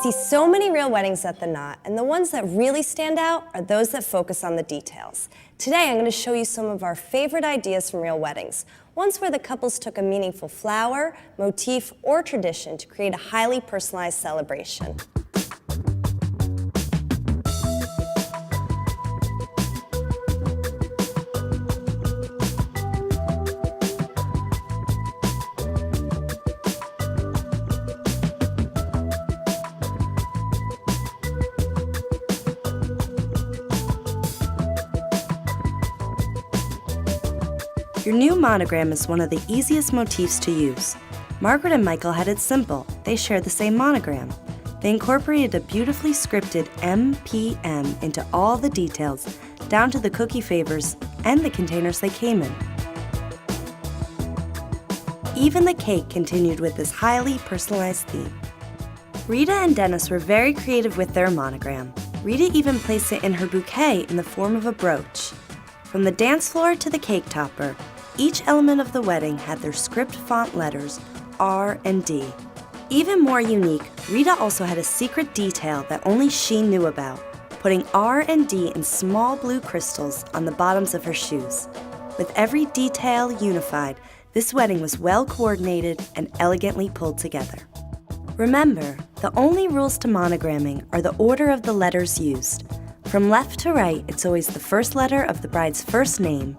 see so many real weddings at the Knot, and the ones that really stand out are those that focus on the details. Today, I'm going to show you some of our favorite ideas from real weddings, ones where the couples took a meaningful flower, motif, or tradition to create a highly personalized celebration. Your new monogram is one of the easiest motifs to use. Margaret and Michael had it simple. They shared the same monogram. They incorporated a beautifully scripted MPM into all the details, down to the cookie favors and the containers they came in. Even the cake continued with this highly personalized theme. Rita and Dennis were very creative with their monogram. Rita even placed it in her bouquet in the form of a brooch. From the dance floor to the cake topper, each element of the wedding had their script font letters, R and D. Even more unique, Rita also had a secret detail that only she knew about, putting R and D in small blue crystals on the bottoms of her shoes. With every detail unified, this wedding was well coordinated and elegantly pulled together. Remember, the only rules to monogramming are the order of the letters used. From left to right, it's always the first letter of the bride's first name,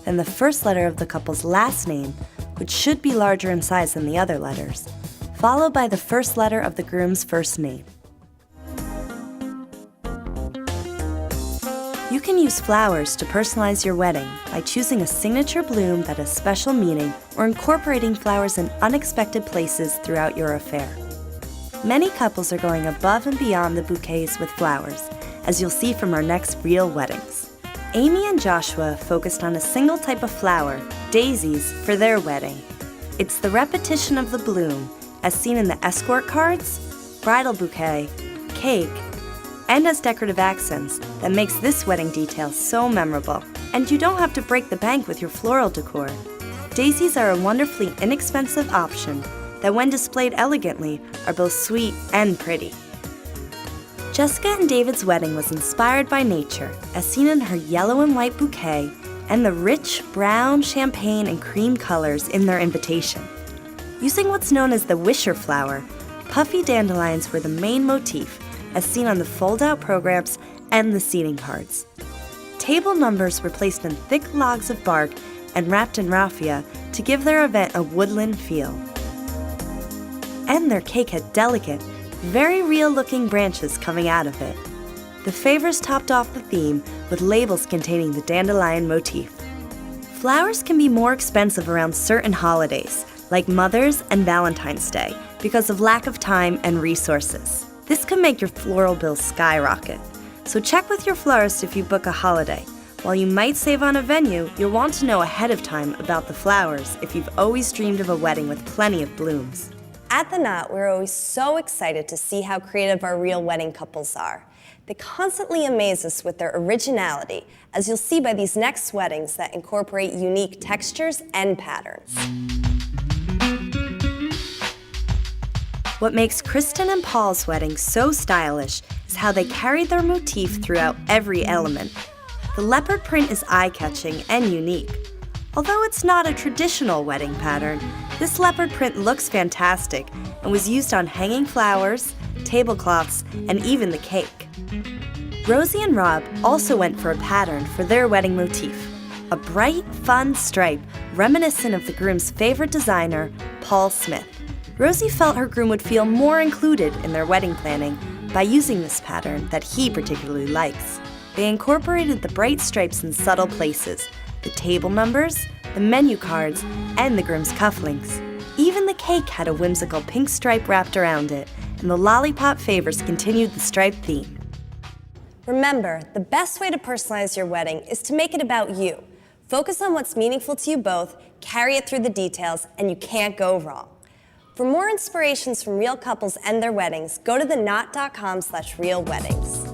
then the first letter of the couple's last name, which should be larger in size than the other letters, followed by the first letter of the groom's first name. You can use flowers to personalize your wedding by choosing a signature bloom that has special meaning or incorporating flowers in unexpected places throughout your affair. Many couples are going above and beyond the bouquets with flowers, as you'll see from our next real weddings. Amy and Joshua focused on a single type of flower, daisies, for their wedding. It's the repetition of the bloom, as seen in the escort cards, bridal bouquet, cake, and as decorative accents that makes this wedding detail so memorable. And you don't have to break the bank with your floral decor. Daisies are a wonderfully inexpensive option that, when displayed elegantly, are both sweet and pretty. Jessica and David's wedding was inspired by nature, as seen in her yellow and white bouquet and the rich brown, champagne, and cream colors in their invitation. Using what's known as the wisher flower, puffy dandelions were the main motif, as seen on the fold-out programs and the seating cards. Table numbers were placed in thick logs of bark and wrapped in raffia to give their event a woodland feel. And their cake had delicate, very real-looking branches coming out of it. The favors topped off the theme with labels containing the dandelion motif. Flowers can be more expensive around certain holidays, like Mother's and Valentine's Day, because of lack of time and resources. This can make your floral bill skyrocket. So check with your florist if you book a holiday. While you might save on a venue, you'll want to know ahead of time about the flowers if you've always dreamed of a wedding with plenty of blooms. At the Knot, we're always so excited to see how creative our real wedding couples are. They constantly amaze us with their originality, as you'll see by these next weddings that incorporate unique textures and patterns. What makes Kristen and Paul's wedding so stylish is how they carried their motif throughout every element. The leopard print is eye-catching and unique. Although it's not a traditional wedding pattern, this leopard print looks fantastic and was used on hanging flowers, tablecloths, and even the cake. Rosie and Rob also went for a pattern for their wedding motif, a bright, fun stripe reminiscent of the groom's favorite designer, Paul Smith. Rosie felt her groom would feel more included in their wedding planning by using this pattern that he particularly likes. They incorporated the bright stripes in subtle places, the table numbers, the menu cards, and the groom's cufflinks. Even the cake had a whimsical pink stripe wrapped around it, and the lollipop favors continued the stripe theme. Remember, the best way to personalize your wedding is to make it about you. Focus on what's meaningful to you both, carry it through the details, and you can't go wrong. For more inspirations from real couples and their weddings, go to theknot.com/realweddings.